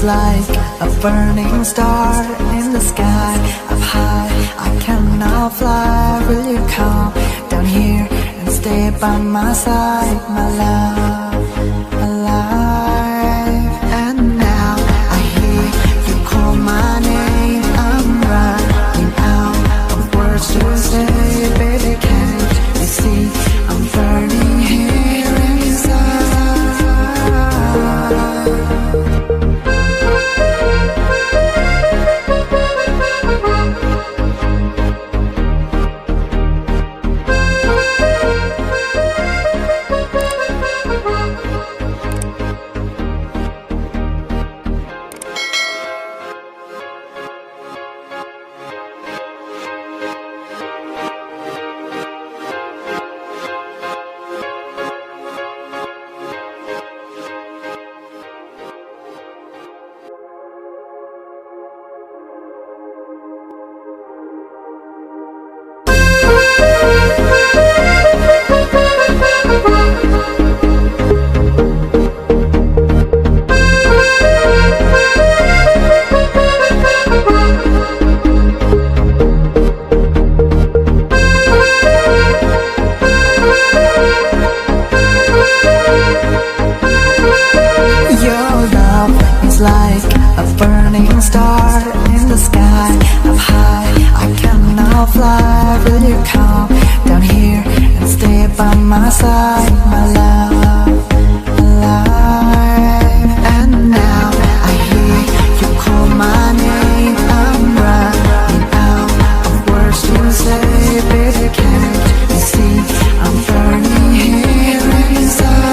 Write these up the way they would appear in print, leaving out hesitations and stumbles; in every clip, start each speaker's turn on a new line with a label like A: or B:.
A: Like a burning star in the sky, up high, I cannot fly. Will you come down here and stay by my side, my love, alive? And now I hear you call my name. I'm running out of words to say, baby, can't you see I'm burning here inside? Like a burning star in the sky, up high, I cannot fly. Will you come down here and stay by my side, my love, alive? And now I hear you call my name. I'm running out of words to say, baby, can't you see I'm burning here inside?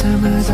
A: Summer's